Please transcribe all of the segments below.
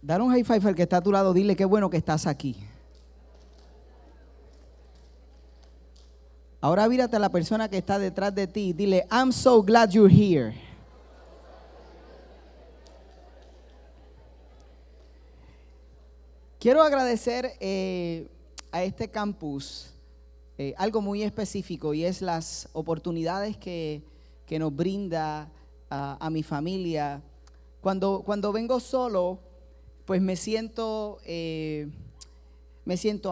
Dar un high five al que está a tu lado, dile qué bueno que estás aquí. Ahora mírate a la persona que está detrás de ti, dile, I'm so glad you're here. Quiero agradecer a este campus algo muy específico, y es las oportunidades que nos brinda a mi familia. Cuando vengo solo, pues me siento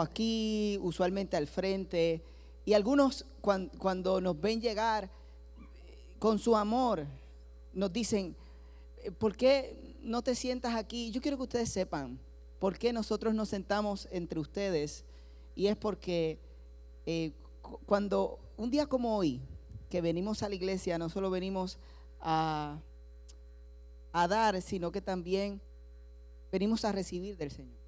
aquí, usualmente al frente, y algunos cuando nos ven llegar con su amor, nos dicen, ¿por qué no te sientas aquí? Yo quiero que ustedes sepan por qué nosotros nos sentamos entre ustedes, y es porque cuando un día como hoy, que venimos a la iglesia, no solo venimos a dar, sino que también venimos a recibir del Señor.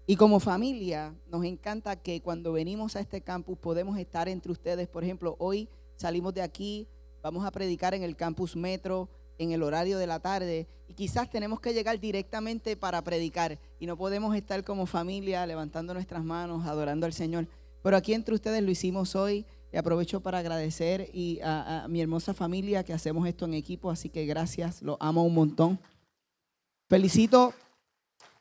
Y como familia nos encanta que cuando venimos a este campus podemos estar entre ustedes. Por ejemplo, hoy salimos de aquí, vamos a predicar en el campus Metro en el horario de la tarde, y quizás tenemos que llegar directamente para predicar y no podemos estar como familia levantando nuestras manos, adorando al Señor. Pero aquí entre ustedes lo hicimos hoy, y aprovecho para agradecer a mi hermosa familia que hacemos esto en equipo, así que gracias, los amo un montón. Felicito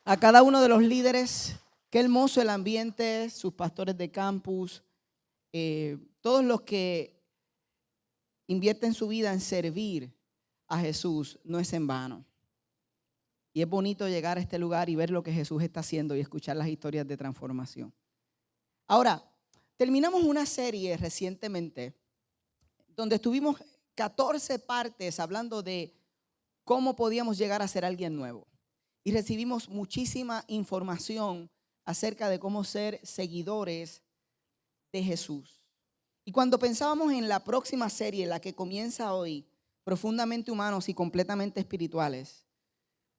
a cada uno de los líderes. Qué hermoso el ambiente, sus pastores de campus, todos los que invierten su vida en servir a Jesús, no es en vano. Y es bonito llegar a este lugar y ver lo que Jesús está haciendo y escuchar las historias de transformación. Ahora, terminamos una serie recientemente donde estuvimos 14 partes hablando de cómo podíamos llegar a ser alguien nuevo. Y recibimos muchísima información acerca de cómo ser seguidores de Jesús. Y cuando pensábamos en la próxima serie, la que comienza hoy, Profundamente Humanos y Completamente Espirituales,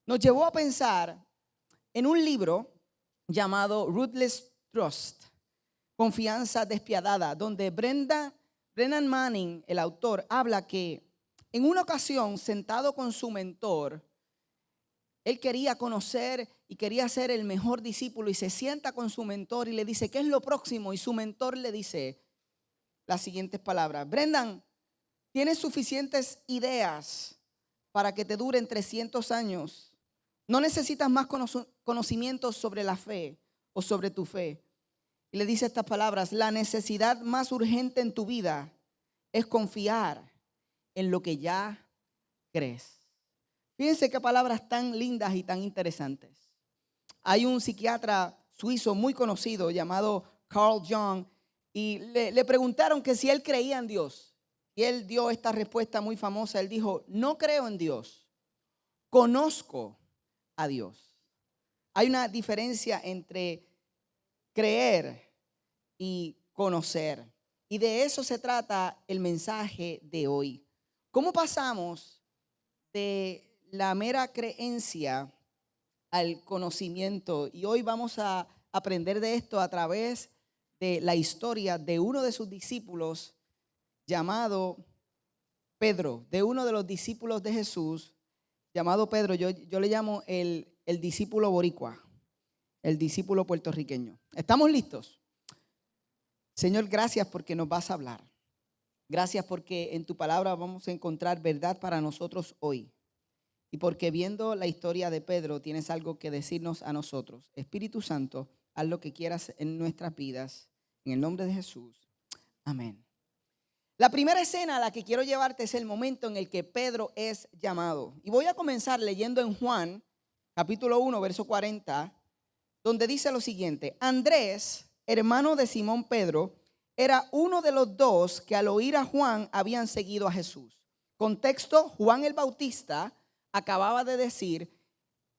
nos llevó a pensar en un libro llamado Ruthless Trust, Confianza Despiadada, donde Brennan Manning, el autor, habla que en una ocasión, sentado con su mentor, él quería conocer y quería ser el mejor discípulo, y se sienta con su mentor y le dice, ¿qué es lo próximo? Y su mentor le dice las siguientes palabras: Brendan, tienes suficientes ideas para que te duren 300 años. No necesitas más conocimientos sobre la fe o sobre tu fe. Y le dice estas palabras: la necesidad más urgente en tu vida es confiar en lo que ya crees. Fíjense qué palabras tan lindas y tan interesantes. Hay un psiquiatra suizo muy conocido llamado Carl Jung, y le preguntaron que si él creía en Dios. Y él dio esta respuesta muy famosa. Él dijo: no creo en Dios, conozco a Dios. Hay una diferencia entre creer y conocer. Y de eso se trata el mensaje de hoy. ¿Cómo pasamos de la mera creencia al conocimiento? Y hoy vamos a aprender de esto a través de la historia de uno de sus discípulos llamado Pedro, de uno de los discípulos de Jesús llamado Pedro. Yo le llamo el discípulo boricua, el discípulo puertorriqueño. ¿Estamos listos? Señor, gracias porque nos vas a hablar. Gracias porque en tu palabra vamos a encontrar verdad para nosotros hoy. Y porque viendo la historia de Pedro tienes algo que decirnos a nosotros. Espíritu Santo, haz lo que quieras en nuestras vidas. En el nombre de Jesús. Amén. La primera escena a la que quiero llevarte es el momento en el que Pedro es llamado. Y voy a comenzar leyendo en Juan, capítulo 1, verso 40, donde dice lo siguiente: Andrés, hermano de Simón Pedro, era uno de los dos que al oír a Juan habían seguido a Jesús. Contexto: Juan el Bautista acababa de decir: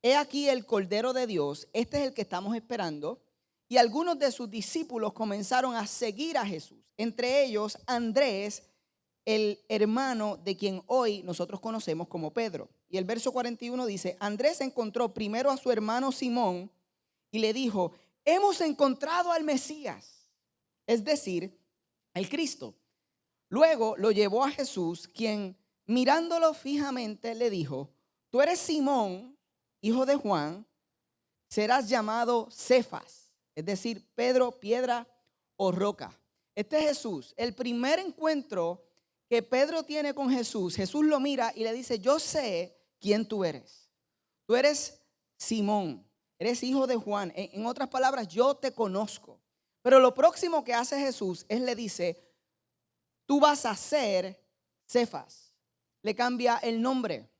he aquí el Cordero de Dios, este es el que estamos esperando. Y algunos de sus discípulos comenzaron a seguir a Jesús, entre ellos Andrés, el hermano de quien hoy nosotros conocemos como Pedro. Y el verso 41 dice: Andrés encontró primero a su hermano Simón y le dijo: hemos encontrado al Mesías, es decir, el Cristo. Luego lo llevó a Jesús, quien mirándolo fijamente le dijo: tú eres Simón, hijo de Juan, serás llamado Cefas, es decir, Pedro, piedra o roca. Este es Jesús. El primer encuentro que Pedro tiene con Jesús, Jesús lo mira y le dice, yo sé quién tú eres. Tú eres Simón, eres hijo de Juan. En otras palabras, yo te conozco. Pero lo próximo que hace Jesús es le dice, tú vas a ser Cefas. Le cambia el nombre.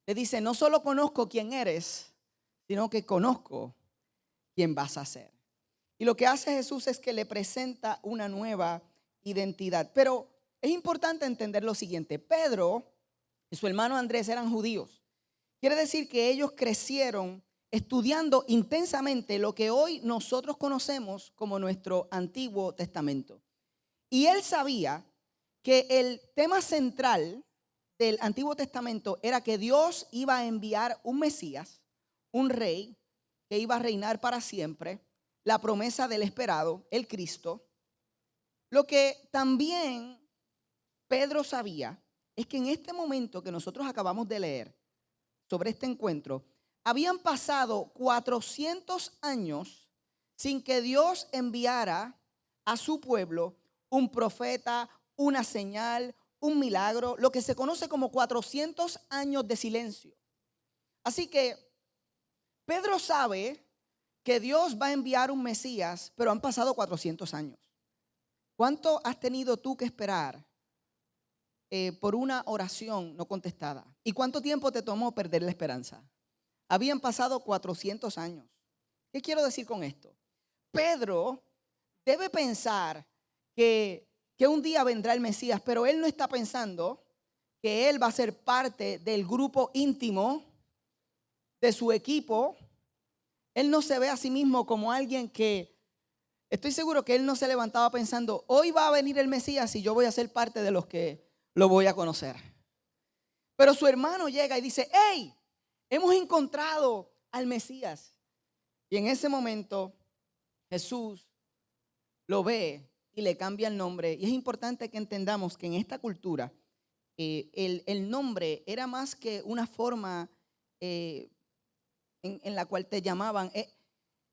Le dice, no solo conozco quién eres, sino que conozco quién vas a ser. Y lo que hace Jesús es que le presenta una nueva identidad. Pero es importante entender lo siguiente. Pedro y su hermano Andrés eran judíos. Quiere decir que ellos crecieron estudiando intensamente lo que hoy nosotros conocemos como nuestro Antiguo Testamento. Y él sabía que el tema central del Antiguo Testamento era que Dios iba a enviar un Mesías, un rey que iba a reinar para siempre, la promesa del esperado, el Cristo. Lo que también Pedro sabía es que en este momento que nosotros acabamos de leer sobre este encuentro, habían pasado 400 años sin que Dios enviara a su pueblo un profeta, una señal, un milagro, lo que se conoce como 400 años de silencio. Así que Pedro sabe que Dios va a enviar un Mesías, pero han pasado 400 años. ¿Cuánto has tenido tú que esperar por una oración no contestada? ¿Y cuánto tiempo te tomó perder la esperanza? Habían pasado 400 años. ¿Qué quiero decir con esto? Pedro debe pensar que un día vendrá el Mesías, pero él no está pensando que él va a ser parte del grupo íntimo de su equipo. Él no se ve a sí mismo como alguien que, estoy seguro que él no se levantaba pensando, hoy va a venir el Mesías y yo voy a ser parte de los que lo voy a conocer. Pero su hermano llega y dice, hey, hemos encontrado al Mesías. Y en ese momento Jesús lo ve y le cambia el nombre. Y es importante que entendamos que en esta cultura el nombre era más que una forma en la cual te llamaban.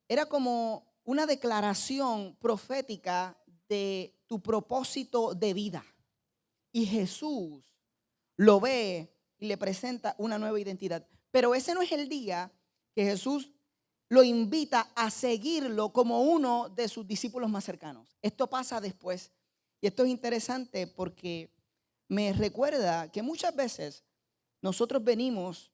Era como una declaración profética de tu propósito de vida. Y Jesús lo ve y le presenta una nueva identidad. Pero ese no es el día que Jesús lo invita a seguirlo como uno de sus discípulos más cercanos. Esto pasa después. Y esto es interesante porque me recuerda que muchas veces nosotros venimos,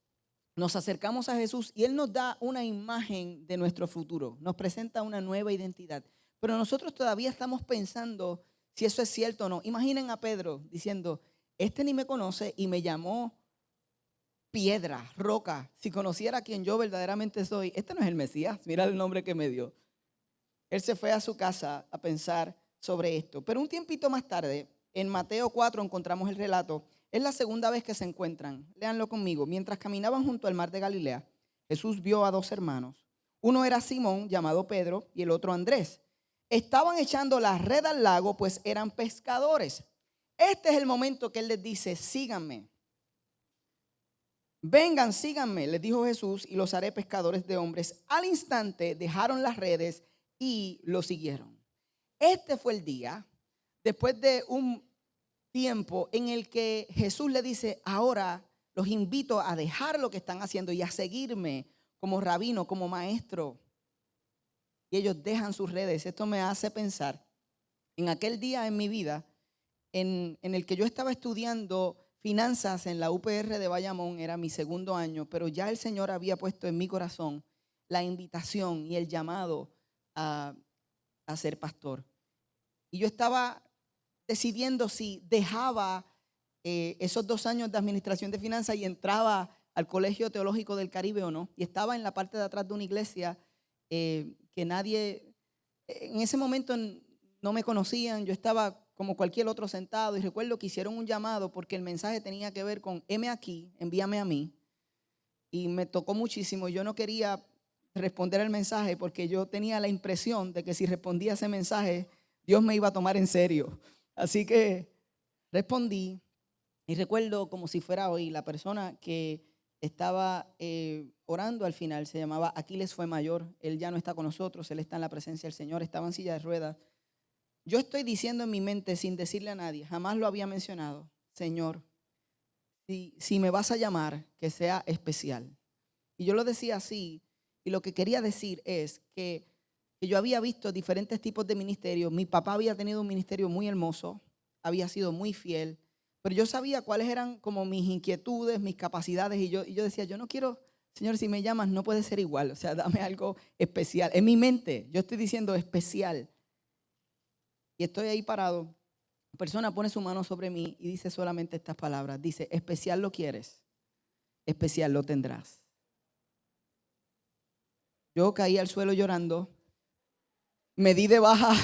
nos acercamos a Jesús y Él nos da una imagen de nuestro futuro, nos presenta una nueva identidad. Pero nosotros todavía estamos pensando si eso es cierto o no. Imaginen a Pedro diciendo, este ni me conoce y me llamó piedra, roca. Si conociera a quien yo verdaderamente soy, este no es el Mesías, mira el nombre que me dio. Él se fue a su casa a pensar sobre esto. Pero un tiempito más tarde, en Mateo 4 encontramos el relato. Es la segunda vez que se encuentran. Léanlo conmigo. Mientras caminaban junto al mar de Galilea, Jesús vio a dos hermanos. Uno era Simón, llamado Pedro, y el otro Andrés. Estaban echando la red al lago, pues eran pescadores. Este es el momento que Él les dice, síganme. Vengan, síganme, les dijo Jesús, y los haré pescadores de hombres. Al instante dejaron las redes y lo siguieron. Este fue el día, después de un tiempo en el que Jesús le dice, ahora los invito a dejar lo que están haciendo y a seguirme como rabino, como maestro. Y ellos dejan sus redes. Esto me hace pensar en aquel día en mi vida en el que yo estaba estudiando finanzas en la UPR de Bayamón. Era mi segundo año, pero ya el Señor había puesto en mi corazón la invitación y el llamado a ser pastor. Y yo estaba decidiendo si dejaba esos 2 años de administración de finanzas y entraba al Colegio Teológico del Caribe o no. Y estaba en la parte de atrás de una iglesia que nadie, en ese momento no me conocían. Yo estaba como cualquier otro sentado y recuerdo que hicieron un llamado porque el mensaje tenía que ver con heme aquí, envíame a mí. Y me tocó muchísimo. Yo no quería responder el mensaje porque yo tenía la impresión de que si respondía ese mensaje, Dios me iba a tomar en serio. Así que respondí y recuerdo como si fuera hoy la persona que estaba orando al final, se llamaba Aquiles fue mayor, él ya no está con nosotros, él está en la presencia del Señor, estaba en silla de ruedas. Yo estoy diciendo en mi mente sin decirle a nadie, jamás lo había mencionado, Señor, si me vas a llamar, que sea especial. Y yo lo decía así, y lo que quería decir es que yo había visto diferentes tipos de ministerios. Mi papá había tenido un ministerio muy hermoso, había sido muy fiel, pero yo sabía cuáles eran como mis inquietudes, mis capacidades, y yo decía, yo no quiero, Señor, si me llamas no puede ser igual, o sea, dame algo especial. En mi mente, yo estoy diciendo especial, y estoy ahí parado. La persona pone su mano sobre mí y dice solamente estas palabras, dice, especial lo quieres, especial lo tendrás. Yo caí al suelo llorando, me di de baja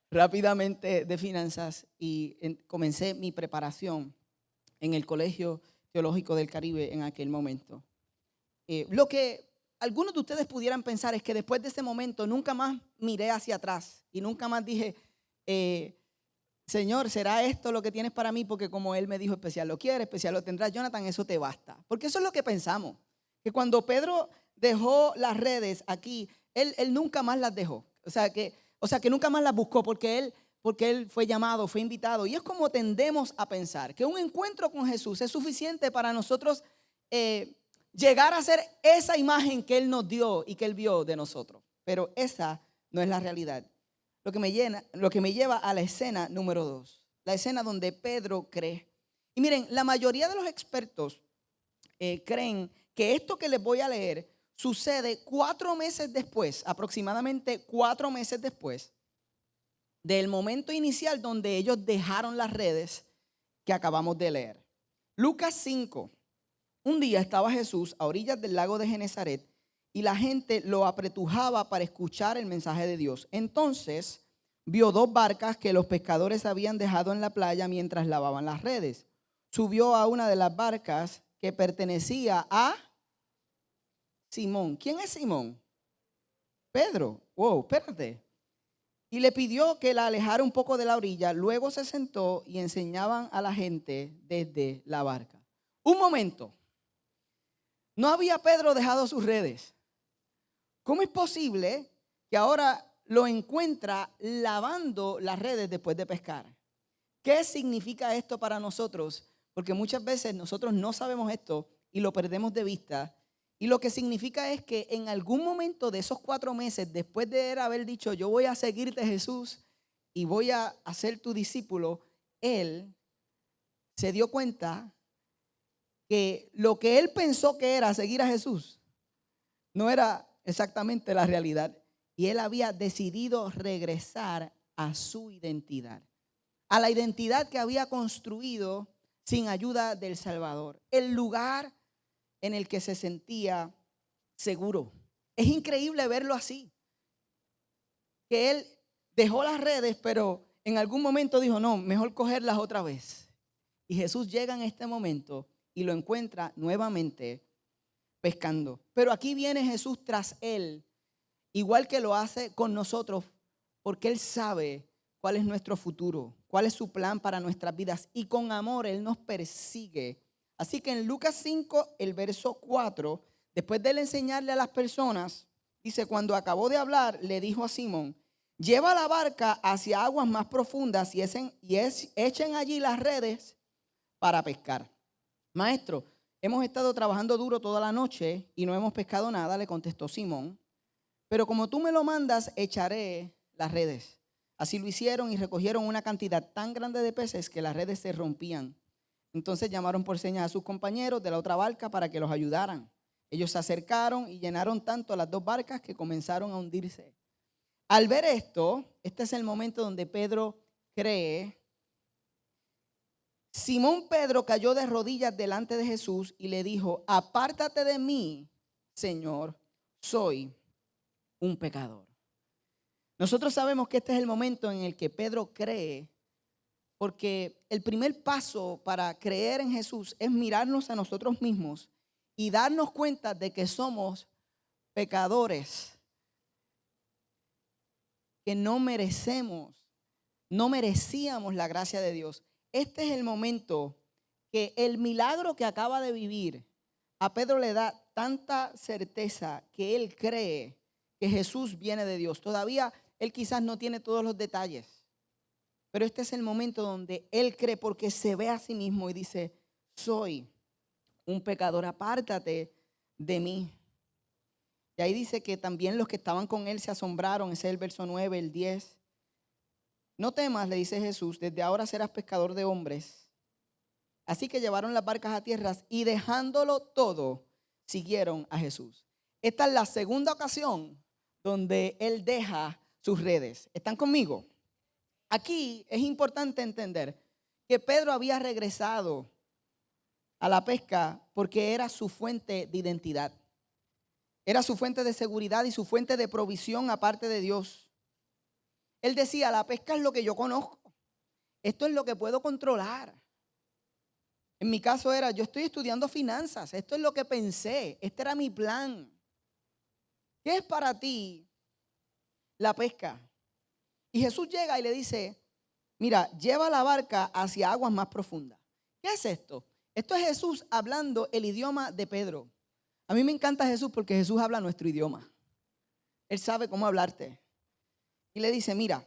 rápidamente de finanzas y comencé mi preparación en el Colegio Teológico del Caribe en aquel momento. Lo que algunos de ustedes pudieran pensar es que después de ese momento nunca más miré hacia atrás y nunca más dije, Señor, ¿será esto lo que tienes para mí? Porque como Él me dijo, especial lo quiere, especial lo tendrás. Jonathan, eso te basta. Porque eso es lo que pensamos. Que cuando Pedro dejó las redes aquí, él nunca más las dejó. O sea, que nunca más las buscó porque él fue llamado, fue invitado. Y es como tendemos a pensar, que un encuentro con Jesús es suficiente para nosotros llegar a ser esa imagen que Él nos dio y que Él vio de nosotros. Pero esa no es la realidad. Lo que me lleva a la escena número 2, la escena donde Pedro cree. Y miren, la mayoría de los expertos creen que esto que les voy a leer sucede 4 meses después, aproximadamente 4 meses después del momento inicial donde ellos dejaron las redes que acabamos de leer. Lucas 5. Un día estaba Jesús a orillas del lago de Genesaret y la gente lo apretujaba para escuchar el mensaje de Dios. Entonces vio 2 barcas que los pescadores habían dejado en la playa mientras lavaban las redes. Subió a una de las barcas que pertenecía a Simón. ¿Quién es Simón? Pedro. Wow, espérate. Y le pidió que la alejara un poco de la orilla. Luego se sentó y enseñaban a la gente desde la barca. Un momento. No había Pedro dejado sus redes. ¿Cómo es posible que ahora lo encuentra lavando las redes después de pescar? ¿Qué significa esto para nosotros? Porque muchas veces nosotros no sabemos esto y lo perdemos de vista. Y lo que significa es que en algún momento de esos 4 meses, después de él haber dicho, yo voy a seguirte, Jesús, y voy a ser tu discípulo, él se dio cuenta que lo que él pensó que era seguir a Jesús no era exactamente la realidad. Y él había decidido regresar a su identidad, a la identidad que había construido sin ayuda del Salvador, el lugar en el que se sentía seguro. Es increíble verlo así, que él dejó las redes, pero en algún momento dijo, no, mejor cogerlas otra vez. Y Jesús llega en este momento y lo encuentra nuevamente pescando. Pero aquí viene Jesús tras él, igual que lo hace con nosotros, porque Él sabe cuál es nuestro futuro, cuál es su plan para nuestras vidas. Y con amor Él nos persigue. Así que en Lucas 5, el verso 4, después de él enseñarle a las personas, dice, cuando acabó de hablar, le dijo a Simón, lleva la barca hacia aguas más profundas y echen allí las redes para pescar. Maestro, hemos estado trabajando duro toda la noche y no hemos pescado nada, le contestó Simón. Pero como tú me lo mandas, echaré las redes. Así lo hicieron y recogieron una cantidad tan grande de peces que las redes se rompían. Entonces llamaron por señas a sus compañeros de la otra barca para que los ayudaran. Ellos se acercaron y llenaron tanto las 2 barcas que comenzaron a hundirse. Al ver esto, este es el momento donde Pedro cree. Simón Pedro cayó de rodillas delante de Jesús y le dijo, apártate de mí, Señor, soy un pecador. Nosotros sabemos que este es el momento en el que Pedro cree, porque el primer paso para creer en Jesús es mirarnos a nosotros mismos y darnos cuenta de que somos pecadores, que no merecíamos la gracia de Dios. Este es el momento que el milagro que acaba de vivir a Pedro le da tanta certeza que él cree que Jesús viene de Dios. Todavía él quizás no tiene todos los detalles, pero este es el momento donde él cree porque se ve a sí mismo y dice, soy un pecador, apártate de mí. Y ahí dice que también los que estaban con él se asombraron. Ese es el verso 9, el 10. No temas, le dice Jesús, desde ahora serás pescador de hombres. Así que llevaron las barcas a tierras y dejándolo todo, siguieron a Jesús. Esta es la segunda ocasión donde él deja sus redes. ¿Están conmigo? Aquí es importante entender que Pedro había regresado a la pesca porque era su fuente de identidad. Era su fuente de seguridad y su fuente de provisión aparte de Dios. Él decía, la pesca es lo que yo conozco. Esto es lo que puedo controlar. En mi caso era, yo estoy estudiando finanzas. Esto es lo que pensé. Este era mi plan. ¿Qué es para ti la pesca? Y Jesús llega y le dice, mira, lleva la barca hacia aguas más profundas. ¿Qué es esto? Esto es Jesús hablando el idioma de Pedro. A mí me encanta Jesús porque Jesús habla nuestro idioma. Él sabe cómo hablarte. Y le dice, mira,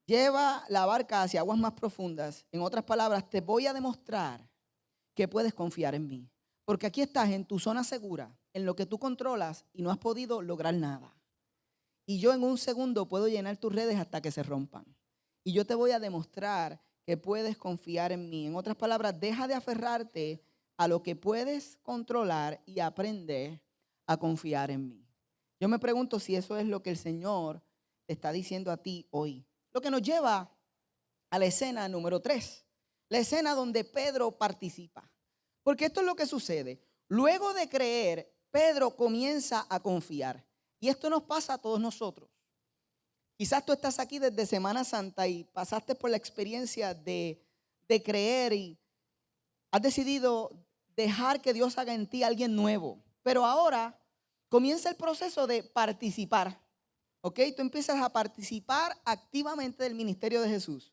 lleva la barca hacia aguas más profundas. En otras palabras, te voy a demostrar que puedes confiar en mí. Porque aquí estás en tu zona segura, en lo que tú controlas y no has podido lograr nada. Y yo en un segundo puedo llenar tus redes hasta que se rompan. Y yo te voy a demostrar que puedes confiar en mí. En otras palabras, deja de aferrarte a lo que puedes controlar y aprende a confiar en mí. Yo me pregunto si eso es lo que el Señor te está diciendo a ti hoy. Lo que nos lleva a la escena número 3. La escena donde Pedro participa. Porque esto es lo que sucede. Luego de creer, Pedro comienza a confiar. Y esto nos pasa a todos nosotros. Quizás tú estás aquí desde Semana Santa y pasaste por la experiencia de creer y has decidido dejar que Dios haga en ti a alguien nuevo. Pero ahora comienza el proceso de participar. ¿Ok? Tú empiezas a participar activamente del ministerio de Jesús.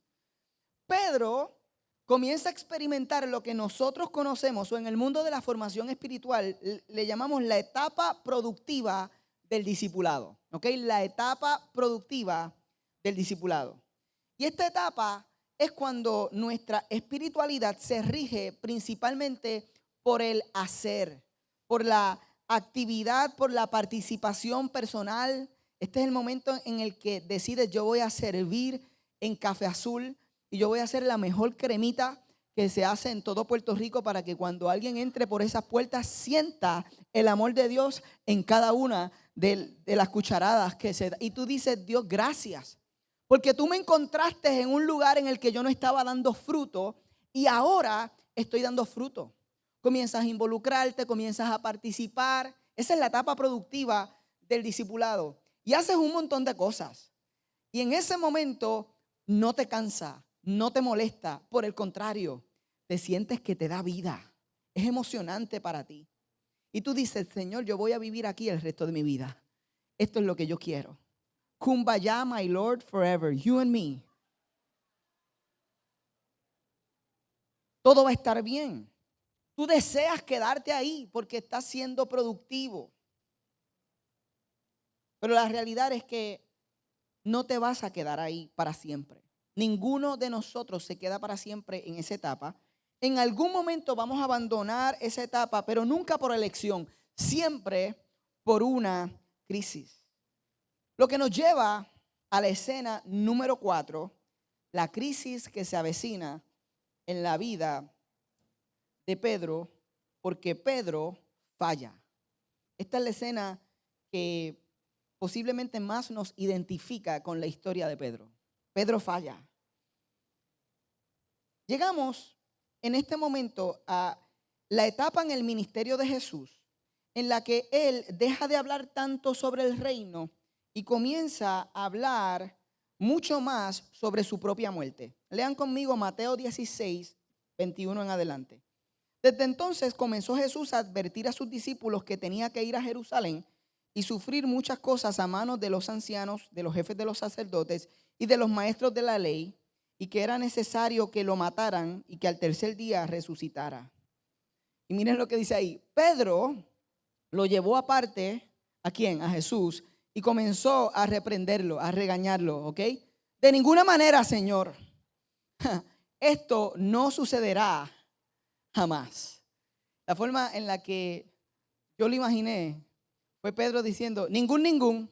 Pedro comienza a experimentar lo que nosotros conocemos o en el mundo de la formación espiritual le llamamos la etapa productiva del discipulado. ¿Ok? La etapa productiva del discipulado. Y esta etapa es cuando nuestra espiritualidad se rige principalmente por el hacer, por la actividad, por la participación personal. Este es el momento en el que decides, yo voy a servir en Café Azul y yo voy a hacer la mejor cremita que se hace en todo Puerto Rico para que cuando alguien entre por esas puertas sienta el amor de Dios en cada una de las cucharadas que se da. Y tú dices, Dios, gracias. Porque tú me encontraste en un lugar en el que yo no estaba dando fruto y ahora estoy dando fruto. Comienzas a involucrarte, comienzas a participar. Esa es la etapa productiva del discipulado. Y haces un montón de cosas. Y en ese momento no te cansa, no te molesta. Por el contrario, te sientes que te da vida. Es emocionante para ti. Y tú dices, Señor, yo voy a vivir aquí el resto de mi vida. Esto es lo que yo quiero. Kumbaya, my Lord, forever, you and me. Todo va a estar bien. Tú deseas quedarte ahí porque estás siendo productivo. Pero la realidad es que no te vas a quedar ahí para siempre. Ninguno de nosotros se queda para siempre en esa etapa. En algún momento vamos a abandonar esa etapa, pero nunca por elección, siempre por una crisis. Lo que nos lleva a la escena número 4, la crisis que se avecina en la vida de Pedro, porque Pedro falla. Esta es la escena que posiblemente más nos identifica con la historia de Pedro. Pedro falla. Llegamos en este momento a la etapa en el ministerio de Jesús en la que él deja de hablar tanto sobre el reino y comienza a hablar mucho más sobre su propia muerte. Lean conmigo Mateo 16, 21 en adelante. Desde entonces comenzó Jesús a advertir a sus discípulos que tenía que ir a Jerusalén y sufrir muchas cosas a manos de los ancianos, de los jefes de los sacerdotes y de los maestros de la ley, y que era necesario que lo mataran y que al tercer día resucitara. Y miren lo que dice ahí. Pedro lo llevó aparte, ¿a quién? A Jesús. Y comenzó a reprenderlo, a regañarlo, ¿ok? De ninguna manera, Señor, esto no sucederá jamás. La forma en la que yo lo imaginé fue Pedro diciendo, ningún.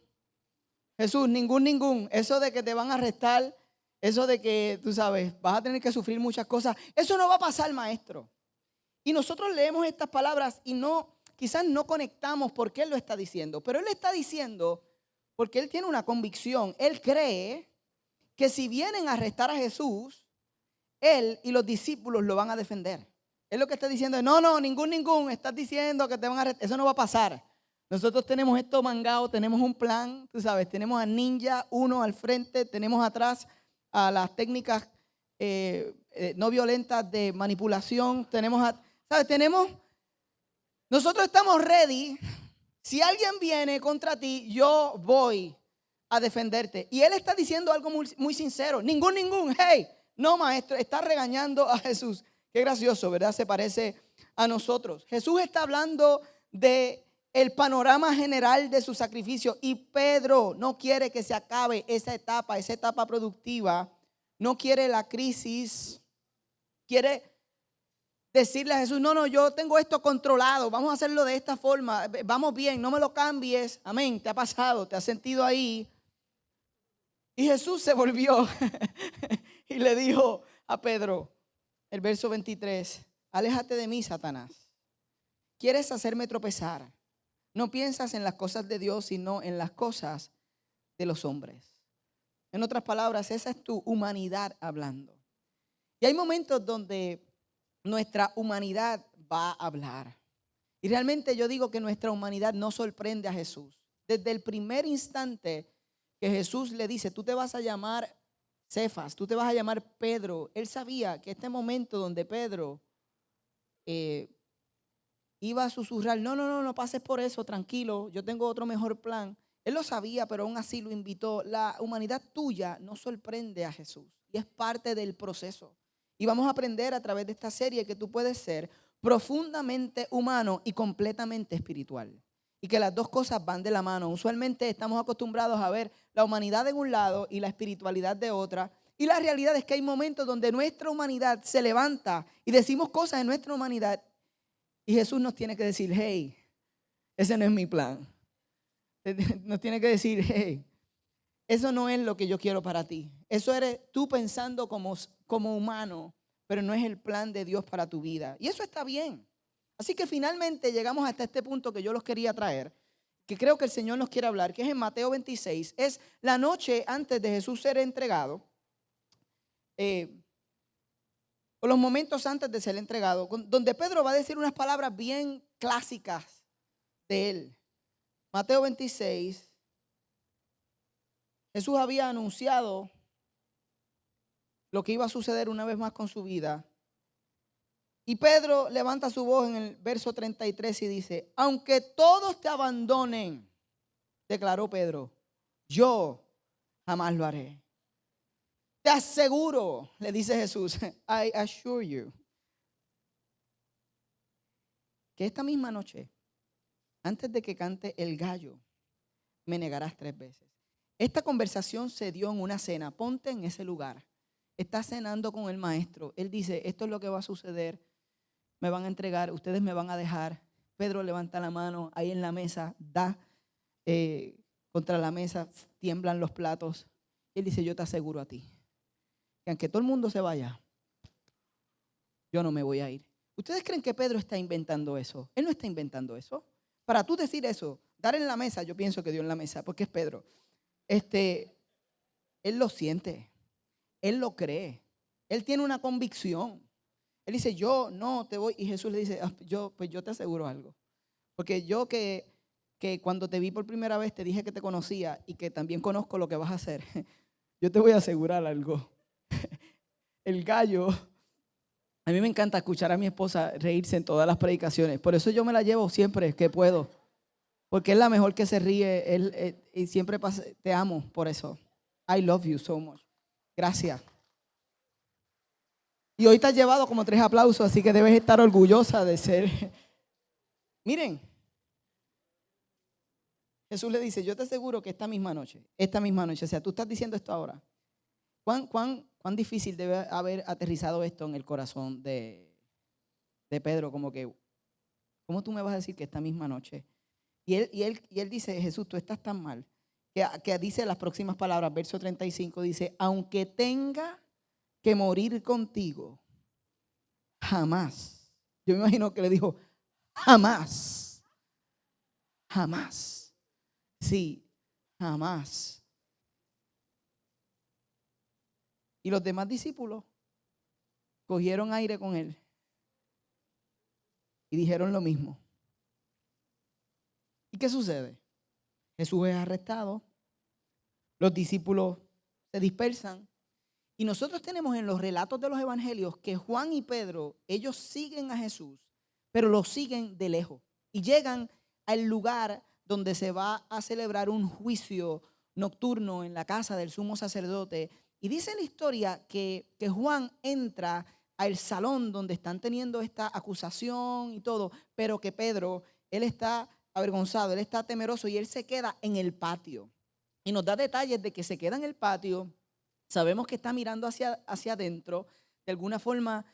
Jesús, ningún. Eso de que te van a arrestar, eso de que, tú sabes, vas a tener que sufrir muchas cosas, eso no va a pasar, maestro. Y nosotros leemos estas palabras y quizás no conectamos por qué él lo está diciendo. Pero él está diciendo porque él tiene una convicción. Él cree que si vienen a arrestar a Jesús, él y los discípulos lo van a defender. Él lo que está diciendo es, no, ningún. Estás diciendo que te van a arrestar. Eso no va a pasar. Nosotros tenemos esto mangado, tenemos un plan, tú sabes, tenemos a Ninja, uno al frente, tenemos atrás a las técnicas no violentas de manipulación, nosotros estamos ready. Si alguien viene contra ti, yo voy a defenderte. Y él está diciendo algo muy sincero, ningún, hey, no maestro, está regañando a Jesús. Qué gracioso, ¿verdad? Se parece a nosotros. Jesús está hablando de el panorama general de su sacrificio y Pedro no quiere que se acabe esa etapa productiva, no quiere la crisis, quiere decirle a Jesús, no, yo tengo esto controlado, vamos a hacerlo de esta forma, vamos bien, no me lo cambies, amén, te ha pasado, te has sentido ahí. Y Jesús se volvió y le dijo a Pedro, el verso 23, aléjate de mí, Satanás, quieres hacerme tropezar. No piensas en las cosas de Dios, sino en las cosas de los hombres. En otras palabras, esa es tu humanidad hablando. Y hay momentos donde nuestra humanidad va a hablar. Y realmente yo digo que nuestra humanidad no sorprende a Jesús. Desde el primer instante que Jesús le dice, tú te vas a llamar Cefas, tú te vas a llamar Pedro. Él sabía que este momento donde Pedro iba a susurrar, no pases por eso, tranquilo, yo tengo otro mejor plan. Él lo sabía, pero aún así lo invitó. La humanidad tuya no sorprende a Jesús y es parte del proceso. Y vamos a aprender a través de esta serie que tú puedes ser profundamente humano y completamente espiritual. Y que las dos cosas van de la mano. Usualmente estamos acostumbrados a ver la humanidad de un lado y la espiritualidad de otra. Y la realidad es que hay momentos donde nuestra humanidad se levanta y decimos cosas en nuestra humanidad. Y Jesús nos tiene que decir, hey, ese no es mi plan. Nos tiene que decir, hey, eso no es lo que yo quiero para ti. Eso eres tú pensando como humano, pero no es el plan de Dios para tu vida. Y eso está bien. Así que finalmente llegamos hasta este punto que yo los quería traer, que creo que el Señor nos quiere hablar, que es en Mateo 26. Es la noche antes de Jesús ser entregado. O los momentos antes de ser entregado, donde Pedro va a decir unas palabras bien clásicas de él. Mateo 26, Jesús había anunciado lo que iba a suceder una vez más con su vida. Y Pedro levanta su voz en el verso 33 y dice, aunque todos te abandonen, declaró Pedro, yo jamás lo haré. Te aseguro, le dice Jesús, I assure you, que esta misma noche, antes de que cante el gallo, me negarás 3 veces. Esta conversación se dio en una cena. Ponte en ese lugar. Estás cenando con el maestro. Él dice, esto es lo que va a suceder. Me van a entregar, ustedes me van a dejar. Pedro levanta la mano ahí en la mesa, da contra la mesa, tiemblan los platos. Él dice, yo te aseguro a ti, que aunque todo el mundo se vaya, yo no me voy a ir. ¿Ustedes creen que Pedro está inventando eso? Él no está inventando eso. Para tú decir eso, dar en la mesa, yo pienso que dio en la mesa, porque es Pedro. Él lo siente, él lo cree, él tiene una convicción. Él dice, yo no te voy. Y Jesús le dice, yo te aseguro algo. Porque yo que cuando te vi por primera vez te dije que te conocía y que también conozco lo que vas a hacer. Yo te voy a asegurar algo. El gallo, a mí me encanta escuchar a mi esposa reírse en todas las predicaciones. Por eso yo me la llevo siempre que puedo. Porque es la mejor que se ríe. Y siempre te amo por eso. I love you so much. Gracias. Y hoy te has llevado como 3 aplausos, así que debes estar orgullosa de ser. Miren, Jesús le dice, yo te aseguro que esta misma noche, o sea, tú estás diciendo esto ahora. ¿Cuán difícil debe haber aterrizado esto en el corazón de Pedro? Como que, ¿cómo tú me vas a decir que esta misma noche? Y él dice, Jesús, tú estás tan mal, que dice las próximas palabras, verso 35, dice, aunque tenga que morir contigo, jamás. Yo me imagino que le dijo, jamás, jamás. Sí, jamás. Y los demás discípulos cogieron aire con él y dijeron lo mismo. ¿Y qué sucede? Jesús es arrestado, los discípulos se dispersan y nosotros tenemos en los relatos de los evangelios que Juan y Pedro, ellos siguen a Jesús, pero lo siguen de lejos y llegan al lugar donde se va a celebrar un juicio nocturno en la casa del sumo sacerdote. Y dice la historia que Juan entra al salón donde están teniendo esta acusación y todo, pero que Pedro, él está avergonzado, él está temeroso y él se queda en el patio. Y nos da detalles de que se queda en el patio. Sabemos que está mirando hacia adentro. De alguna forma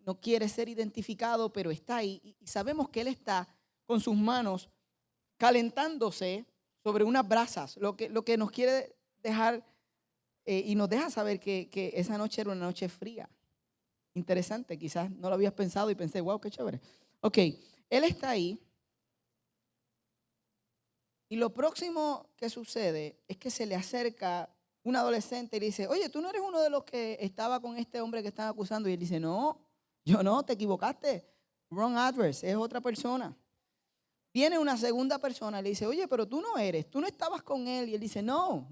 no quiere ser identificado, pero está ahí. Y sabemos que él está con sus manos calentándose sobre unas brasas. Lo que nos quiere dejar y nos deja saber que esa noche era una noche fría. Interesante, quizás no lo habías pensado y pensé, wow, qué chévere. Ok, él está ahí. Y lo próximo que sucede es que se le acerca un adolescente y le dice, oye, tú no eres uno de los que estaba con este hombre que están acusando. Y él dice, no, yo no, te equivocaste. Wrong address, es otra persona. Viene una segunda persona y le dice, oye, pero tú no estabas con él. Y él dice, no,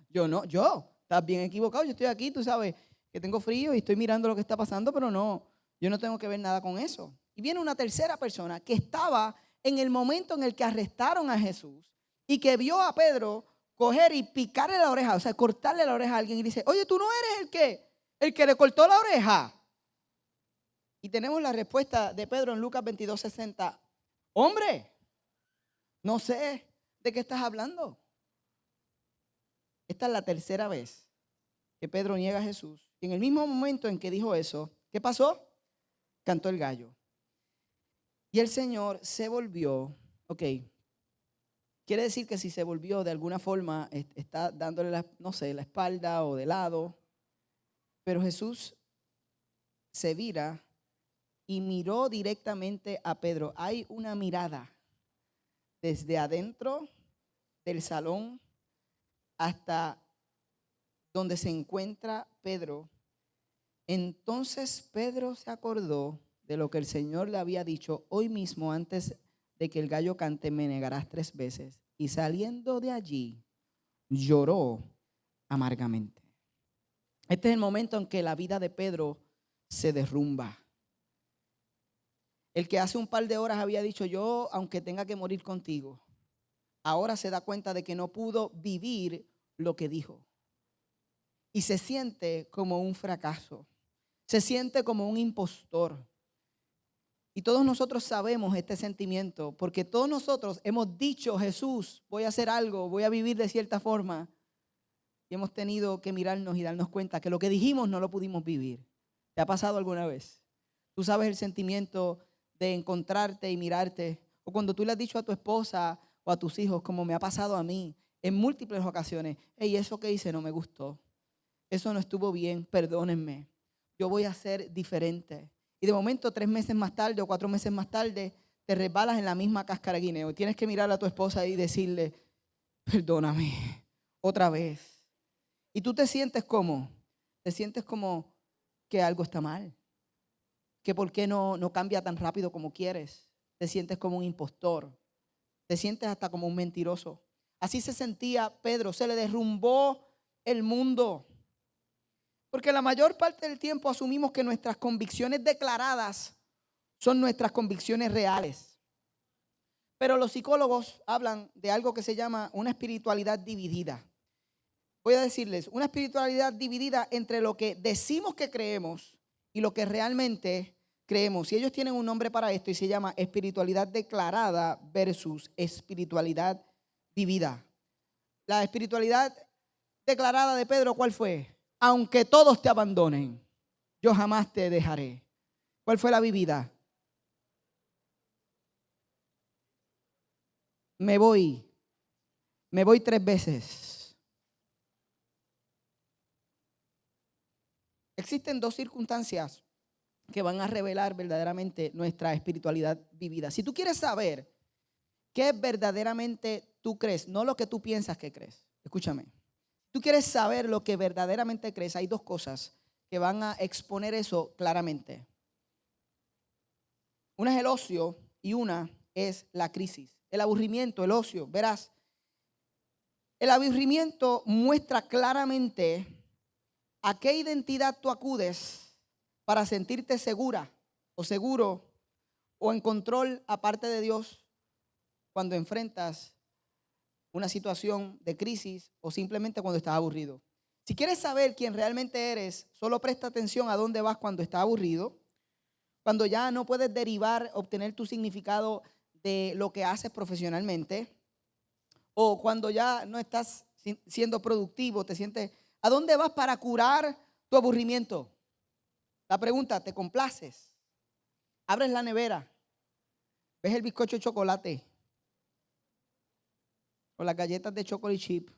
yo, estás bien equivocado, yo estoy aquí, tú sabes que tengo frío y estoy mirando lo que está pasando, pero no, yo no tengo que ver nada con eso. Y viene una tercera persona que estaba en el momento en el que arrestaron a Jesús y que vio a Pedro coger y picarle la oreja, o sea, cortarle la oreja a alguien y dice, oye, tú no eres el que le cortó la oreja. Y tenemos la respuesta de Pedro en Lucas 22:60. Hombre, no sé de qué estás hablando. Esta es la tercera vez que Pedro niega a Jesús. Y en el mismo momento en que dijo eso, ¿qué pasó? Cantó el gallo. Y el Señor se volvió, ok, quiere decir que si se volvió de alguna forma, está dándole la espalda o de lado. Pero Jesús se vira y miró directamente a Pedro. Hay una mirada desde adentro del salón hasta donde se encuentra Pedro. Entonces Pedro se acordó de lo que el Señor le había dicho, hoy mismo antes de que el gallo cante me negarás 3 veces. Y saliendo de allí lloró amargamente. Este es el momento en que la vida de Pedro se derrumba. El que hace un par de horas había dicho, yo aunque tenga que morir contigo, ahora se da cuenta de que no pudo vivir lo que dijo. Y se siente como un fracaso. Se siente como un impostor. Y todos nosotros sabemos este sentimiento, porque todos nosotros hemos dicho, Jesús, voy a hacer algo, voy a vivir de cierta forma. Y hemos tenido que mirarnos y darnos cuenta que lo que dijimos no lo pudimos vivir. ¿Te ha pasado alguna vez? Tú sabes el sentimiento de encontrarte y mirarte. O cuando tú le has dicho a tu esposa o a tus hijos, como me ha pasado a mí, en múltiples ocasiones, hey, eso que hice no me gustó. Eso no estuvo bien, perdónenme. Yo voy a ser diferente. Y de momento 3 meses más tarde o 4 meses más tarde te resbalas en la misma cáscara de guineo. Y tienes que mirar a tu esposa y decirle, perdóname, otra vez. Y tú te sientes como que algo está mal. Que por qué no cambia tan rápido como quieres. Te sientes como un impostor. Te sientes hasta como un mentiroso. Así se sentía Pedro. Se le derrumbó el mundo. Porque la mayor parte del tiempo asumimos que nuestras convicciones declaradas son nuestras convicciones reales. Pero los psicólogos hablan de algo que se llama una espiritualidad dividida. voy a decirles, una espiritualidad dividida entre lo que decimos que creemos y lo que realmente creemos. Y ellos tienen un nombre para esto y se llama espiritualidad declarada versus espiritualidad vivida. La espiritualidad declarada de Pedro, ¿cuál fue? Aunque todos te abandonen, yo jamás te dejaré. ¿Cuál fue la vivida? Me voy 3 veces. Existen 2 circunstancias que van a revelar verdaderamente nuestra espiritualidad vivida. Si tú quieres saber qué verdaderamente tú crees, no lo que tú piensas que crees, escúchame. Tú quieres saber lo que verdaderamente crees, hay 2 cosas que van a exponer eso claramente. Una es el ocio y una es la crisis. El aburrimiento, el ocio, verás. El aburrimiento muestra claramente a qué identidad tú acudes para sentirte segura o seguro o en control aparte de Dios cuando enfrentas una situación de crisis o simplemente cuando estás aburrido. Si quieres saber quién realmente eres, solo presta atención a dónde vas cuando estás aburrido, cuando ya no puedes derivar, obtener tu significado de lo que haces profesionalmente, o cuando ya no estás siendo productivo, te sientes, ¿a dónde vas para curar tu aburrimiento? La pregunta, ¿te complaces? Abres la nevera, ves el bizcocho de chocolate o las galletas de chocolate chip,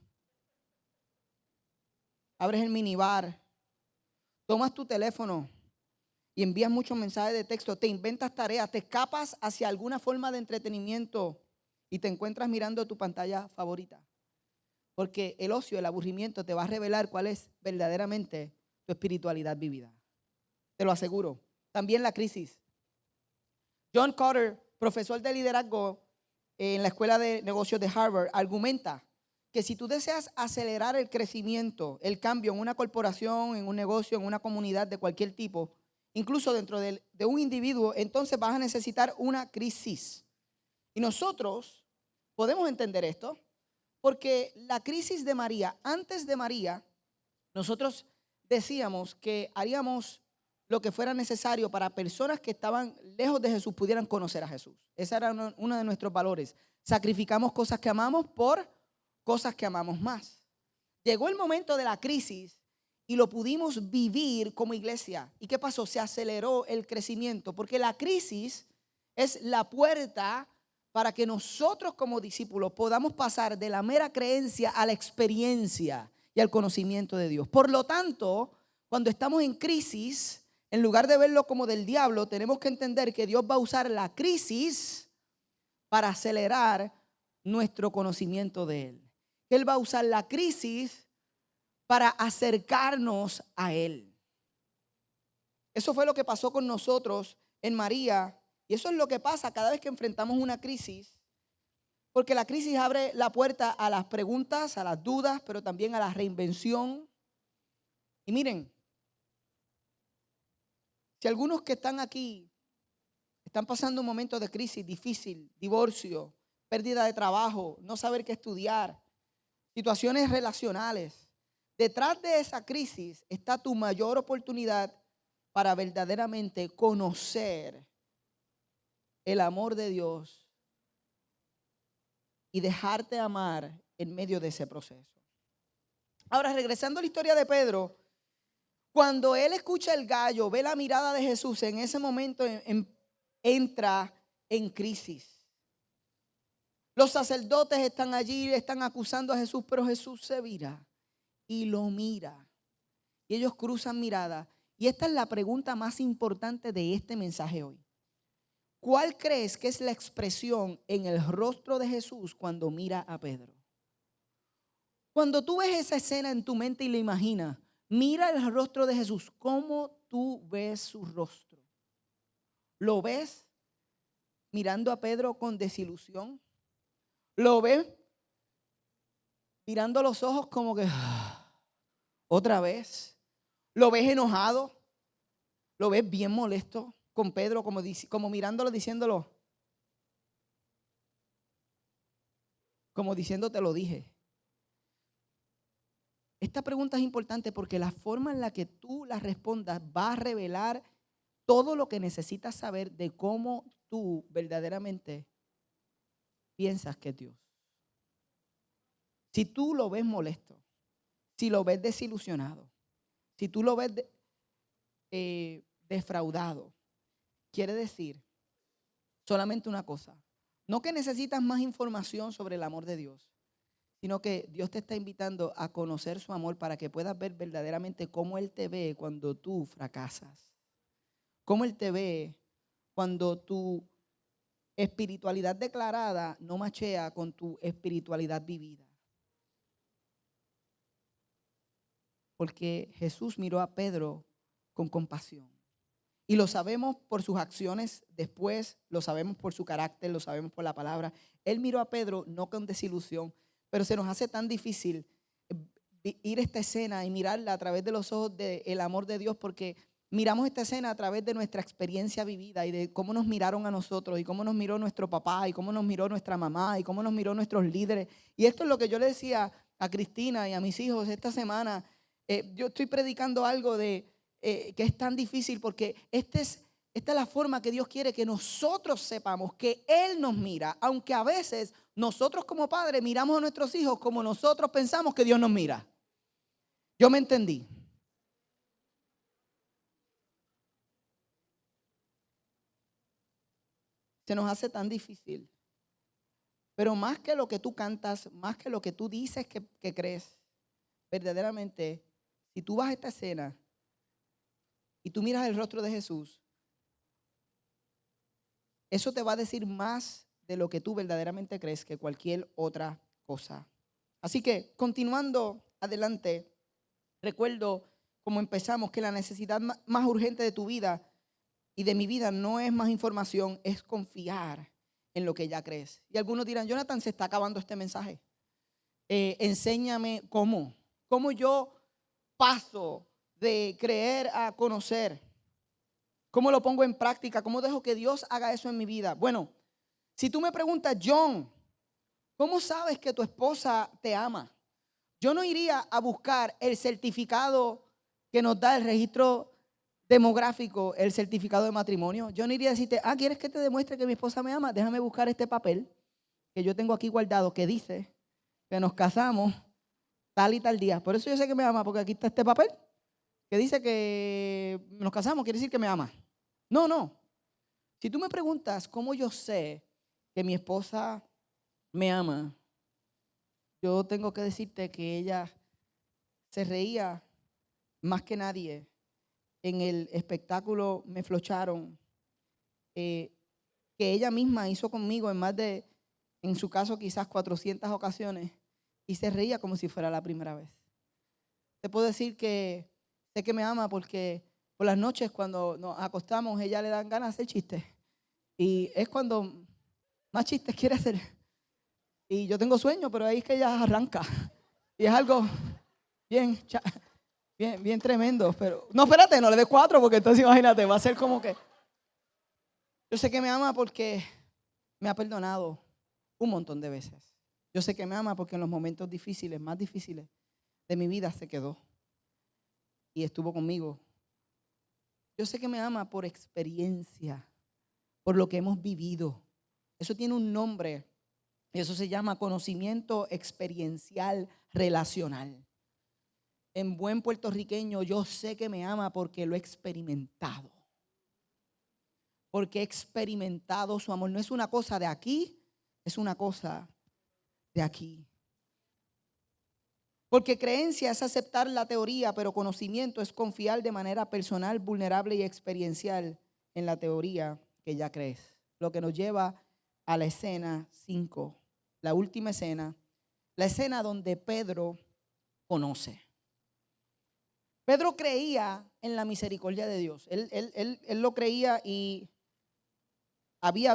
abres el minibar, tomas tu teléfono y envías muchos mensajes de texto, te inventas tareas, te escapas hacia alguna forma de entretenimiento y te encuentras mirando tu pantalla favorita. Porque el ocio, el aburrimiento te va a revelar cuál es verdaderamente tu espiritualidad vivida. Te lo aseguro. También la crisis. John Kotter, profesor de liderazgo en la Escuela de Negocios de Harvard, argumenta que si tú deseas acelerar el crecimiento, el cambio en una corporación, en un negocio, en una comunidad de cualquier tipo, incluso dentro de un individuo, entonces vas a necesitar una crisis. Y nosotros podemos entender esto porque la crisis de María, antes de María, nosotros decíamos que haríamos lo que fuera necesario para personas que estaban lejos de Jesús pudieran conocer a Jesús. Ese era uno de nuestros valores. Sacrificamos cosas que amamos por cosas que amamos más. Llegó el momento de la crisis y lo pudimos vivir como iglesia. ¿Y qué pasó? Se aceleró el crecimiento porque la crisis es la puerta para que nosotros como discípulos podamos pasar de la mera creencia a la experiencia y al conocimiento de Dios. Por lo tanto, cuando estamos en crisis, en lugar de verlo como del diablo, tenemos que entender que Dios va a usar la crisis para acelerar nuestro conocimiento de Él. Él va a usar la crisis para acercarnos a Él. Eso fue lo que pasó con nosotros en María. Y eso es lo que pasa cada vez que enfrentamos una crisis. Porque la crisis abre la puerta a las preguntas, a las dudas, pero también a la reinvención. Y miren, si algunos que están aquí están pasando un momento de crisis difícil, divorcio, pérdida de trabajo, no saber qué estudiar, situaciones relacionales, detrás de esa crisis está tu mayor oportunidad para verdaderamente conocer el amor de Dios y dejarte amar en medio de ese proceso. Ahora, regresando a la historia de Pedro, cuando él escucha el gallo, ve la mirada de Jesús, en ese momento entra en crisis. Los sacerdotes están allí, están acusando a Jesús, pero Jesús se vira y lo mira. Y ellos cruzan mirada. Y esta es la pregunta más importante de este mensaje hoy. ¿Cuál crees que es la expresión en el rostro de Jesús cuando mira a Pedro? Cuando tú ves esa escena en tu mente y la imaginas, mira el rostro de Jesús. ¿Cómo tú ves su rostro? ¿Lo ves mirando a Pedro con desilusión? ¿Lo ves mirando los ojos como que otra vez? ¿Lo ves enojado? ¿Lo ves bien molesto con Pedro como mirándolo, diciéndolo? Como diciendo, te lo dije. esta pregunta es importante porque la forma en la que tú la respondas va a revelar todo lo que necesitas saber de cómo tú verdaderamente piensas que es Dios. Si tú lo ves molesto, si lo ves desilusionado, si tú lo ves defraudado, quiere decir solamente una cosa. No que necesitas más información sobre el amor de Dios, sino que Dios te está invitando a conocer su amor para que puedas ver verdaderamente cómo Él te ve cuando tú fracasas. Cómo Él te ve cuando tu espiritualidad declarada no machea con tu espiritualidad vivida. Porque Jesús miró a Pedro con compasión. Y lo sabemos por sus acciones después, lo sabemos por su carácter, lo sabemos por la palabra. Él miró a Pedro no con desilusión, pero se nos hace tan difícil ir a esta escena y mirarla a través de los ojos del amor de Dios, porque miramos esta escena a través de nuestra experiencia vivida y de cómo nos miraron a nosotros y cómo nos miró nuestro papá y cómo nos miró nuestra mamá y cómo nos miró nuestros líderes. Y esto es lo que yo le decía a Cristina y a mis hijos esta semana. Yo estoy predicando algo que es tan difícil porque esta es la forma que Dios quiere que nosotros sepamos que Él nos mira, aunque a veces nosotros como padres miramos a nuestros hijos como nosotros pensamos que Dios nos mira. Yo me entendí. Se nos hace tan difícil. Pero más que lo que tú cantas, más que lo que tú dices que crees, verdaderamente, si tú vas a esta escena y tú miras el rostro de Jesús, eso te va a decir más de lo que tú verdaderamente crees que cualquier otra cosa. Así que, continuando adelante, recuerdo como empezamos que la necesidad más urgente de tu vida y de mi vida no es más información, es confiar en lo que ya crees. Y algunos dirán, Jonathan, se está acabando este mensaje. Enséñame cómo yo paso de creer a conocer. ¿Cómo lo pongo en práctica? ¿Cómo dejo que Dios haga eso en mi vida? Bueno, si tú me preguntas, John, ¿cómo sabes que tu esposa te ama? Yo no iría a buscar el certificado que nos da el registro demográfico, el certificado de matrimonio. Yo no iría a decirte, ¿quieres que te demuestre que mi esposa me ama? Déjame buscar este papel que yo tengo aquí guardado que dice que nos casamos tal y tal día. Por eso yo sé que me ama, porque aquí está este papel que dice que nos casamos, quiere decir que me ama. No. Si tú me preguntas cómo yo sé que mi esposa me ama, yo tengo que decirte que ella se reía más que nadie. En el espectáculo Me Flocharon, que ella misma hizo conmigo en su caso quizás 400 ocasiones, y se reía como si fuera la primera vez. Te puedo decir que sé que me ama porque por las noches cuando nos acostamos ella le dan ganas de hacer chistes, y es cuando más chistes quiere hacer. Y yo tengo sueño, pero ahí es que ella arranca. Y es algo bien tremendo. Pero no, espérate, no le des 4 porque entonces imagínate, va a ser como que. Yo sé que me ama porque me ha perdonado un montón de veces. Yo sé que me ama porque en los momentos difíciles, más difíciles de mi vida se quedó y estuvo conmigo. Yo sé que me ama por experiencia, por lo que hemos vivido. Eso tiene un nombre. Y eso se llama conocimiento experiencial relacional. En buen puertorriqueño, yo sé que me ama porque lo he experimentado. Porque he experimentado su amor. No es una cosa de aquí, es una cosa de aquí. Porque creencia es aceptar la teoría, pero conocimiento es confiar de manera personal, vulnerable y experiencial en la teoría que ya crees. Lo que nos lleva a la escena 5. La última escena, la escena donde Pedro conoce. Pedro creía en la misericordia de Dios. Él lo creía y había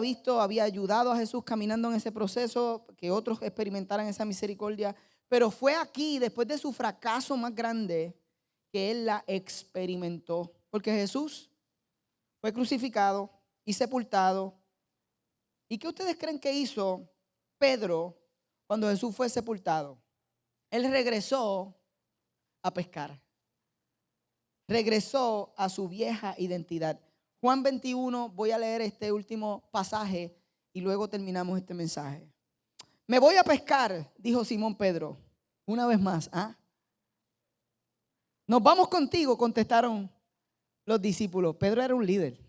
ayudado a Jesús caminando en ese proceso, que otros experimentaran esa misericordia. Pero fue aquí, después de su fracaso más grande, que él la experimentó. Porque Jesús fue crucificado y sepultado. ¿Y qué ustedes creen que hizo Pedro cuando Jesús fue sepultado? Él regresó a pescar. Regresó a su vieja identidad. Juan 21, voy a leer este último pasaje y luego terminamos este mensaje. Me voy a pescar, dijo Simón Pedro. Una vez más, nos vamos contigo, contestaron los discípulos. Pedro era un líder.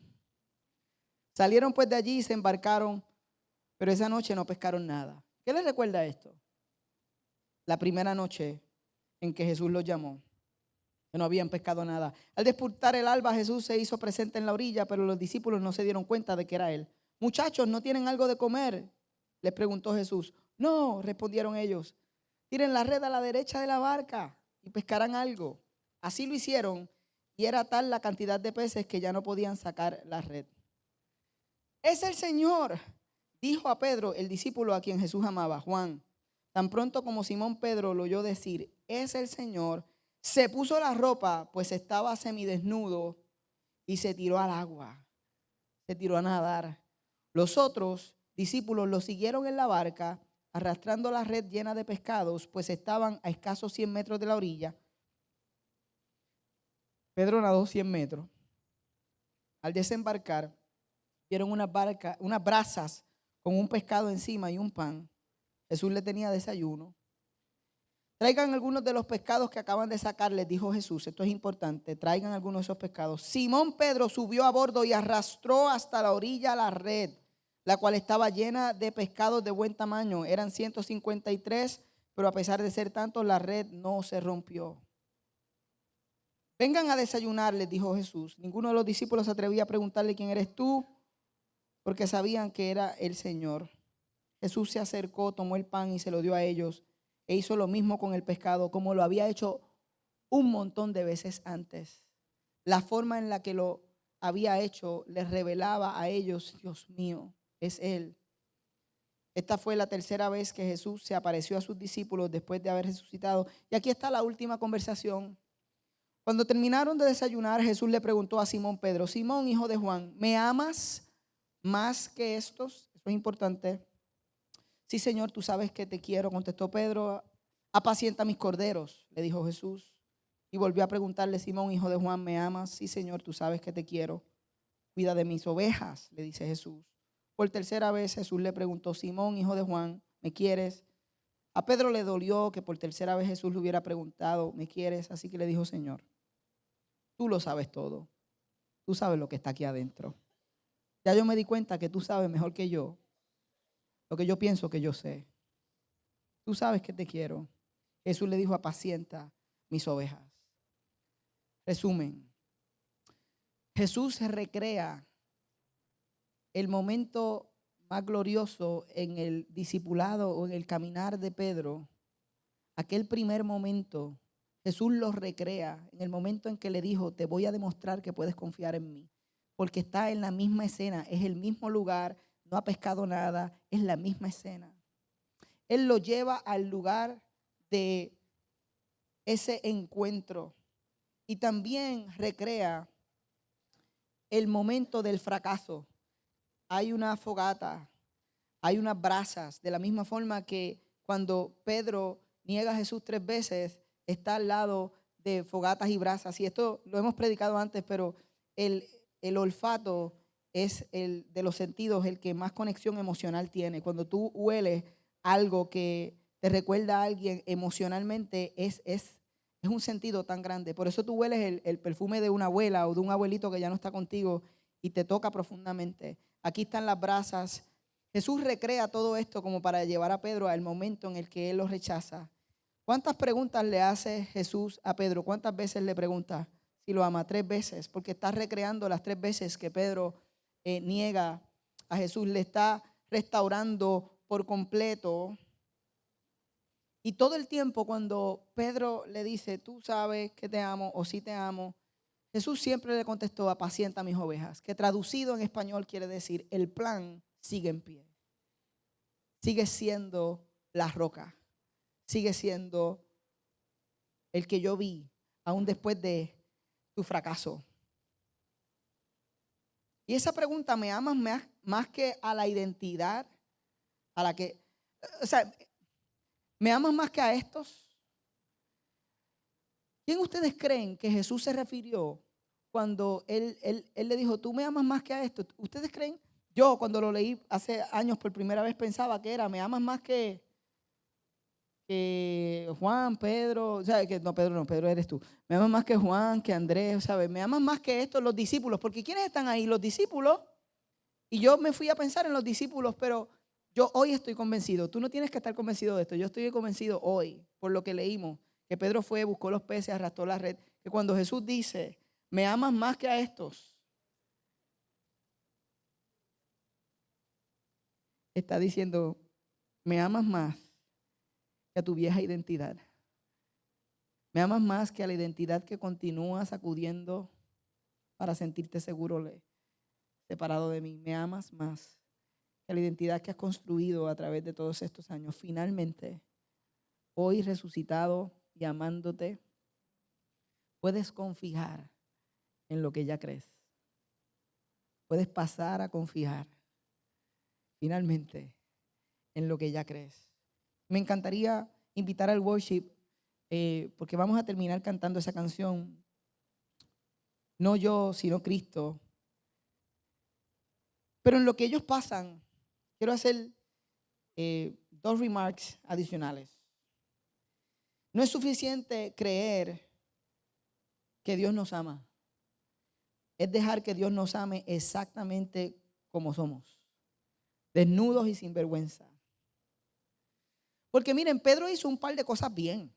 Salieron pues de allí y se embarcaron, pero esa noche no pescaron nada. ¿Qué les recuerda esto? La primera noche en que Jesús los llamó, que no habían pescado nada. Al despuntar el alba, Jesús se hizo presente en la orilla, pero los discípulos no se dieron cuenta de que era él. Muchachos, ¿no tienen algo de comer?, les preguntó Jesús. No, respondieron ellos. Tiren la red a la derecha de la barca y pescarán algo. Así lo hicieron y era tal la cantidad de peces que ya no podían sacar la red. Es el Señor, dijo a Pedro, el discípulo a quien Jesús amaba, Juan. Tan pronto como Simón Pedro lo oyó decir, es el Señor, se puso la ropa, pues estaba semidesnudo, y se tiró al agua. Se tiró a nadar. Los otros discípulos lo siguieron en la barca, arrastrando la red llena de pescados, pues estaban a escasos 100 metros de la orilla. Pedro nadó 100 metros. Al desembarcar, vieron unas brasas con un pescado encima y un pan. Jesús le tenía desayuno. Traigan algunos de los pescados que acaban de sacar, les dijo Jesús. Esto es importante. Traigan algunos de esos pescados. Simón Pedro subió a bordo y arrastró hasta la orilla la red, la cual estaba llena de pescados de buen tamaño. Eran 153, pero a pesar de ser tantos, la red no se rompió. Vengan a desayunar, les dijo Jesús. Ninguno de los discípulos se atrevía a preguntarle quién eres tú, porque sabían que era el Señor. Jesús se acercó, tomó el pan y se lo dio a ellos. E hizo lo mismo con el pescado, como lo había hecho un montón de veces antes. La forma en la que lo había hecho les revelaba a ellos, Dios mío, es Él. Esta fue la tercera vez que Jesús se apareció a sus discípulos después de haber resucitado. Y aquí está la última conversación. Cuando terminaron de desayunar, Jesús le preguntó a Simón Pedro, Simón, hijo de Juan, ¿me amas más que estos? Eso es importante. Sí, Señor, tú sabes que te quiero, contestó Pedro. Apacienta mis corderos, le dijo Jesús. Y volvió a preguntarle, Simón, hijo de Juan, ¿me amas? Sí, Señor, tú sabes que te quiero. Cuida de mis ovejas, le dice Jesús. Por tercera vez Jesús le preguntó, Simón, hijo de Juan, ¿me quieres? A Pedro le dolió que por tercera vez Jesús le hubiera preguntado, ¿me quieres? Así que le dijo, Señor, tú lo sabes todo. Tú sabes lo que está aquí adentro. Ya yo me di cuenta que tú sabes mejor que yo lo que yo pienso que yo sé. Tú sabes que te quiero. Jesús le dijo, apacienta mis ovejas. Resumen. Jesús recrea el momento más glorioso en el discipulado o en el caminar de Pedro. Aquel primer momento, Jesús lo recrea en el momento en que le dijo, te voy a demostrar que puedes confiar en mí. Porque está en la misma escena, es el mismo lugar, no ha pescado nada, es la misma escena. Él lo lleva al lugar de ese encuentro y también recrea el momento del fracaso. Hay una fogata, hay unas brasas, de la misma forma que cuando Pedro niega a Jesús 3 veces, está al lado de fogatas y brasas. Y esto lo hemos predicado antes, pero el olfato es el de los sentidos, el que más conexión emocional tiene. Cuando tú hueles algo que te recuerda a alguien emocionalmente, es un sentido tan grande. Por eso tú hueles el perfume de una abuela o de un abuelito que ya no está contigo y te toca profundamente. Aquí están las brasas. Jesús recrea todo esto como para llevar a Pedro al momento en el que él lo rechaza. ¿Cuántas preguntas le hace Jesús a Pedro? ¿Cuántas veces le pregunta si lo ama? 3 veces, porque está recreando las 3 veces que Pedro niega a Jesús. Le está restaurando por completo. Y todo el tiempo cuando Pedro le dice, tú sabes que te amo o sí te amo, Jesús siempre le contestó, apacienta mis ovejas, que traducido en español quiere decir, el plan sigue en pie. Sigue siendo la roca. Sigue siendo el que yo vi, aún después de tu fracaso. Y esa pregunta, ¿me amas más que a la identidad? A la que, o sea, ¿me amas más que a estos? ¿Quién ustedes creen que Jesús se refirió cuando él le dijo, tú me amas más que a esto? ¿Ustedes creen? Yo cuando lo leí hace años por primera vez pensaba que era, me amas más que Juan, Pedro, o sea, que no, Pedro no, Pedro eres tú. Me amas más que Juan, que Andrés, ¿sabes? Me amas más que estos, los discípulos, porque ¿quiénes están ahí? Los discípulos. Y yo me fui a pensar en los discípulos, pero yo hoy estoy convencido. Tú no tienes que estar convencido de esto. Yo estoy convencido hoy, por lo que leímos, que Pedro fue, buscó los peces, arrastró la red, que cuando Jesús dice, me amas más que a estos, está diciendo, me amas más que a tu vieja identidad. Me amas más que a la identidad que continúas sacudiendo para sentirte seguro separado de mí. Me amas más que a la identidad que has construido a través de todos estos años. Finalmente, hoy resucitado y amándote, puedes confiar en lo que ya crees. Puedes pasar a confiar finalmente en lo que ya crees. Me encantaría invitar al worship porque vamos a terminar cantando esa canción. No yo, sino Cristo. Pero en lo que ellos pasan, quiero hacer 2 remarks adicionales. No es suficiente creer que Dios nos ama. Es dejar que Dios nos ame exactamente como somos. Desnudos y sin vergüenza. Porque miren, Pedro hizo un par de cosas bien.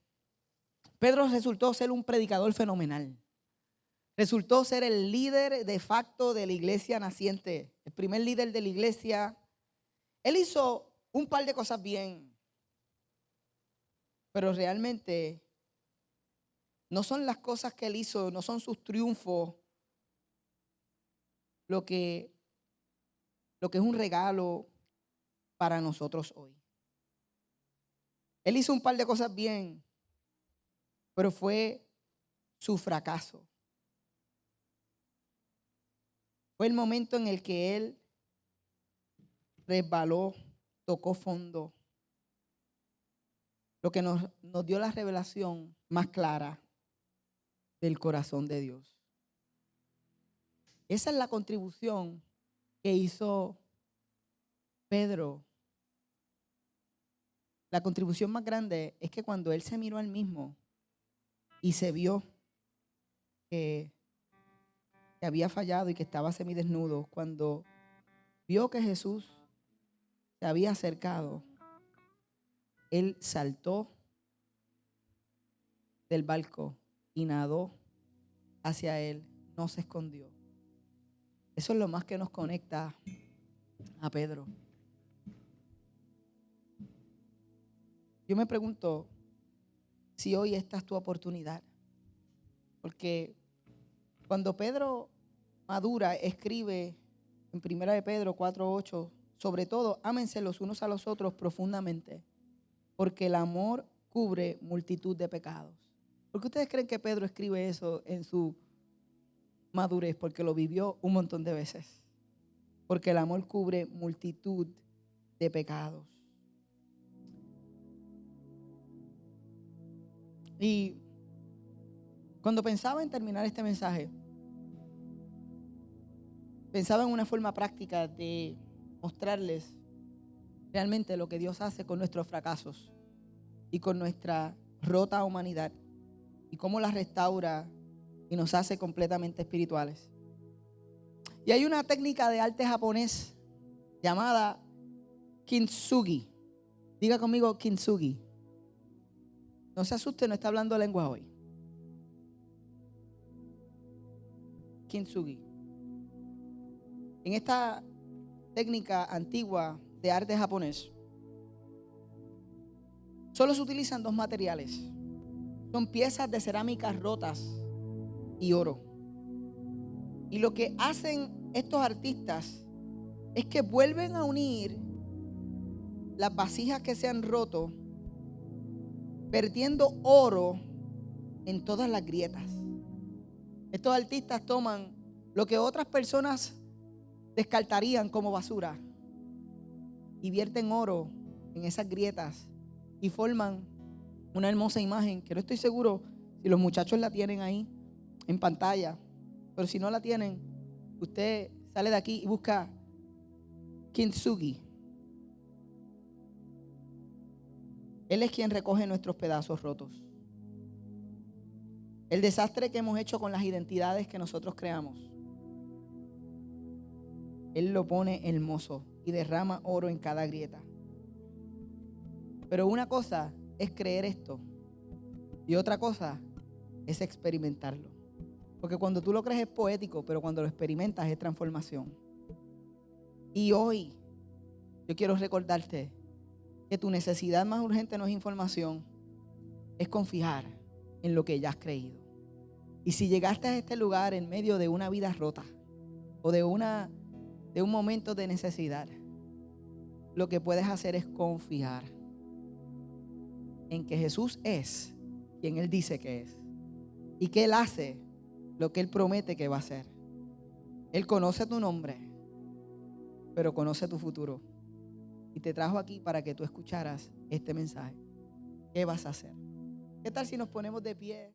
Pedro resultó ser un predicador fenomenal. Resultó ser el líder de facto de la iglesia naciente, el primer líder de la iglesia. Él hizo un par de cosas bien, pero realmente no son las cosas que él hizo, no son sus triunfos lo que es un regalo para nosotros hoy. Él hizo un par de cosas bien, pero fue su fracaso. Fue el momento en el que él resbaló, tocó fondo, lo que nos dio la revelación más clara del corazón de Dios. Esa es la contribución que hizo Pedro. La contribución más grande es que cuando él se miró al mismo y se vio que había fallado y que estaba semidesnudo, cuando vio que Jesús se había acercado, él saltó del barco y nadó hacia él, no se escondió. Eso es lo más que nos conecta a Pedro. Yo me pregunto si hoy esta es tu oportunidad, porque cuando Pedro madura, escribe en 1 de Pedro 4:8, sobre todo, ámense los unos a los otros profundamente, porque el amor cubre multitud de pecados. ¿Por qué ustedes creen que Pedro escribe eso en su madurez? Porque lo vivió un montón de veces. Porque el amor cubre multitud de pecados. Y cuando pensaba en terminar este mensaje, pensaba en una forma práctica de mostrarles realmente lo que Dios hace con nuestros fracasos y con nuestra rota humanidad y cómo la restaura y nos hace completamente espirituales. Y hay una técnica de arte japonés llamada kintsugi. Diga conmigo kintsugi. No se asuste, no está hablando lengua hoy. Kintsugi. En esta técnica antigua de arte japonés, solo se utilizan 2 materiales. Son piezas de cerámica rotas y oro. Y lo que hacen estos artistas es que vuelven a unir las vasijas que se han roto, perdiendo oro en todas las grietas. Estos artistas toman lo que otras personas descartarían como basura y vierten oro en esas grietas y forman una hermosa imagen que no estoy seguro Y los muchachos la tienen ahí en pantalla. Pero si no la tienen, usted sale de aquí y busca Kintsugi. Él es quien recoge nuestros pedazos rotos. El desastre que hemos hecho con las identidades que nosotros creamos, Él lo pone hermoso y derrama oro en cada grieta. Pero una cosa es creer esto y otra cosa es experimentarlo. Porque cuando tú lo crees es poético, pero cuando lo experimentas es transformación. Y hoy yo quiero recordarte que tu necesidad más urgente no es información, es confiar en lo que ya has creído. Y si llegaste a este lugar en medio de una vida rota o de un momento de necesidad, lo que puedes hacer es confiar en que Jesús es quien Él dice que es y que Él hace lo que Él promete que va a hacer. Él conoce tu nombre, pero conoce tu futuro. Y te trajo aquí para que tú escucharas este mensaje. ¿Qué vas a hacer? ¿Qué tal si nos ponemos de pie?